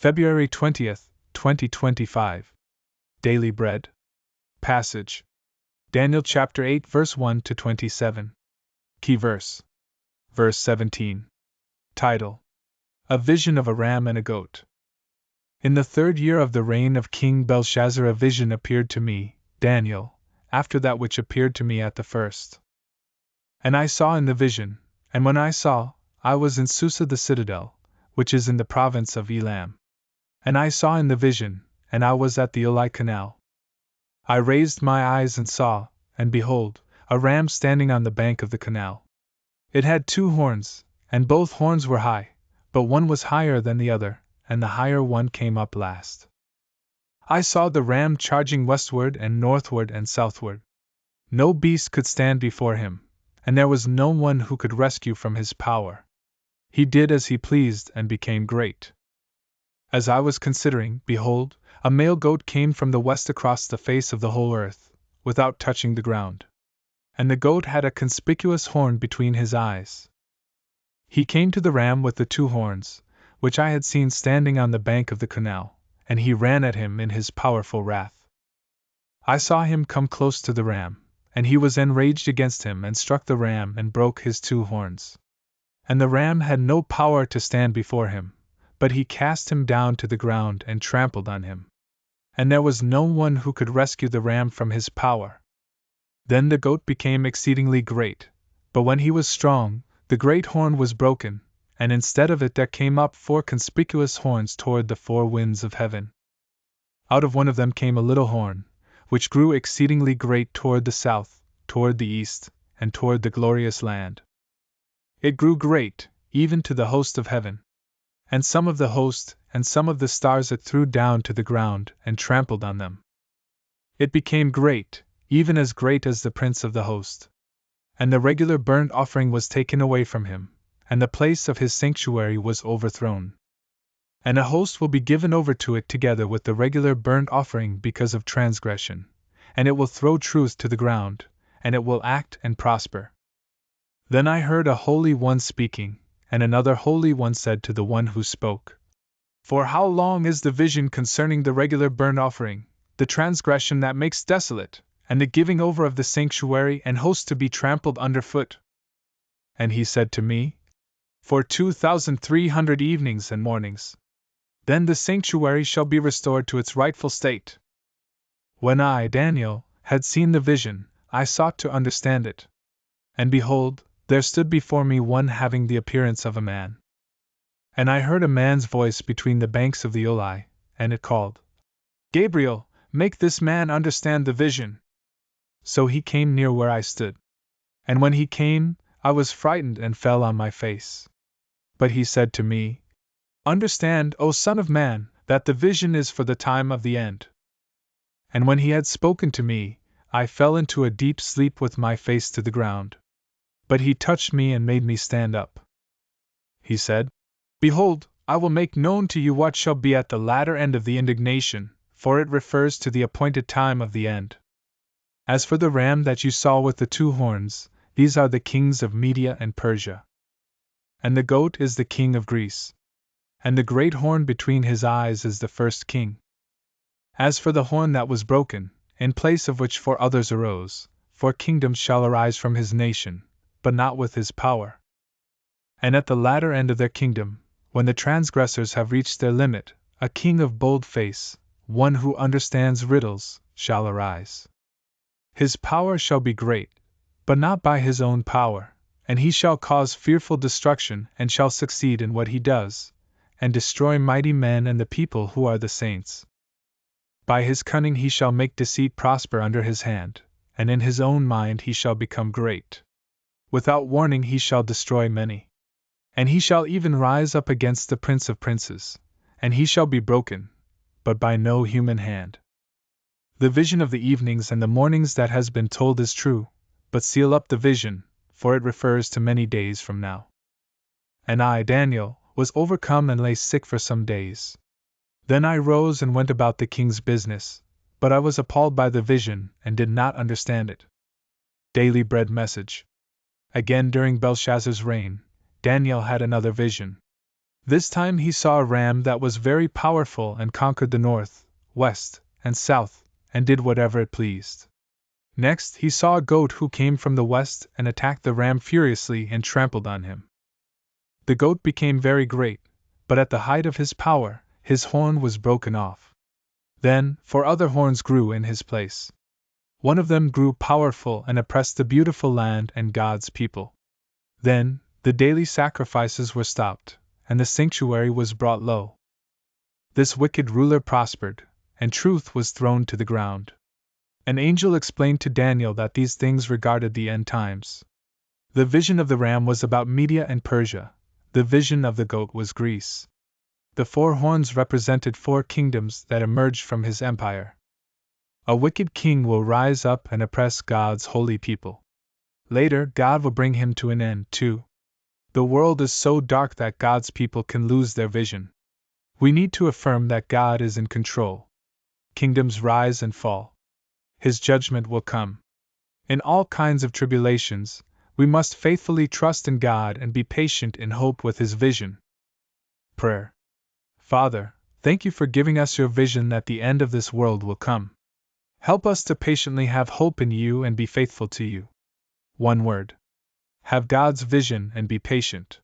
February 20th, 2025. Daily Bread. Passage. Daniel chapter 8 verse 1 to 27. Key verse. Verse 17. Title. A vision of a ram and a goat. In the 3rd year of the reign of King Belshazzar a vision appeared to me, Daniel, after that which appeared to me at the first. And I saw in the vision, and when I saw, I was in Susa the citadel, which is in the province of Elam. And I saw in the vision, and I was at the Ulai canal. I raised my eyes and saw, and behold, a ram standing on the bank of the canal. It had 2 horns, and both horns were high, but one was higher than the other, and the higher one came up last. I saw the ram charging westward and northward and southward. No beast could stand before him, and there was no one who could rescue from his power. He did as he pleased and became great. As I was considering, behold, a male goat came from the west across the face of the whole earth, without touching the ground. And the goat had a conspicuous horn between his eyes. He came to the ram with the 2 horns, which I had seen standing on the bank of the canal, and he ran at him in his powerful wrath. I saw him come close to the ram, and he was enraged against him and struck the ram and broke his 2 horns. And the ram had no power to stand before him, but he cast him down to the ground and trampled on him. And there was no one who could rescue the ram from his power. Then the goat became exceedingly great, but when he was strong, the great horn was broken, and instead of it there came up 4 conspicuous horns toward the 4 winds of heaven. Out of one of them came a little horn, which grew exceedingly great toward the south, toward the east, and toward the glorious land. It grew great, even to the host of heaven. And some of the host and some of the stars it threw down to the ground and trampled on them. It became great, even as great as the prince of the host. And the regular burnt offering was taken away from him, and the place of his sanctuary was overthrown. And a host will be given over to it together with the regular burnt offering because of transgression, and it will throw truth to the ground, and it will act and prosper. Then I heard a holy one speaking, and another holy one said to the one who spoke, For how long is the vision concerning the regular burnt offering, the transgression that makes desolate, and the giving over of the sanctuary and host to be trampled underfoot? And he said to me, For 2,300 evenings and mornings. Then the sanctuary shall be restored to its rightful state. When I, Daniel, had seen the vision, I sought to understand it. And behold, there stood before me one having the appearance of a man. And I heard a man's voice between the banks of the Ulai, and it called, Gabriel, make this man understand the vision. So he came near where I stood. And when he came, I was frightened and fell on my face. But he said to me, Understand, O Son of Man, that the vision is for the time of the end. And when he had spoken to me, I fell into a deep sleep with my face to the ground. But he touched me and made me stand up. He said, Behold, I will make known to you what shall be at the latter end of the indignation, for it refers to the appointed time of the end. As for the ram that you saw with the 2 horns, these are the kings of Media and Persia. And the goat is the king of Greece. And the great horn between his eyes is the first king. As for the horn that was broken, in place of which 4 others arose, 4 kingdoms shall arise from his nation, but not with his power. And at the latter end of their kingdom, when the transgressors have reached their limit, a king of bold face, one who understands riddles, shall arise. His power shall be great, but not by his own power, and he shall cause fearful destruction and shall succeed in what he does, and destroy mighty men and the people who are the saints. By his cunning he shall make deceit prosper under his hand, and in his own mind he shall become great. Without warning he shall destroy many. And he shall even rise up against the Prince of Princes, and he shall be broken, but by no human hand. The vision of the evenings and the mornings that has been told is true, but seal up the vision, for it refers to many days from now. And I, Daniel, was overcome and lay sick for some days. Then I rose and went about the king's business, but I was appalled by the vision and did not understand it. Daily Bread Message. Again during Belshazzar's reign, Daniel had another vision. This time he saw a ram that was very powerful and conquered the north, west, and south, and did whatever it pleased. Next, he saw a goat who came from the west and attacked the ram furiously and trampled on him. The goat became very great, but at the height of his power, his horn was broken off. Then, 4 other horns grew in his place. One of them grew powerful and oppressed the beautiful land and God's people. Then, the daily sacrifices were stopped, and the sanctuary was brought low. This wicked ruler prospered, and truth was thrown to the ground. An angel explained to Daniel that these things regarded the end times. The vision of the ram was about Media and Persia, the vision of the goat was Greece. The 4 horns represented 4 kingdoms that emerged from his empire. A wicked king will rise up and oppress God's holy people. Later, God will bring him to an end, too. The world is so dark that God's people can lose their vision. We need to affirm that God is in control. Kingdoms rise and fall. His judgment will come. In all kinds of tribulations, we must faithfully trust in God and be patient in hope with His vision. Prayer. Father, thank you for giving us your vision that the end of this world will come. Help us to patiently have hope in you and be faithful to you. One word. Have God's vision and be patient.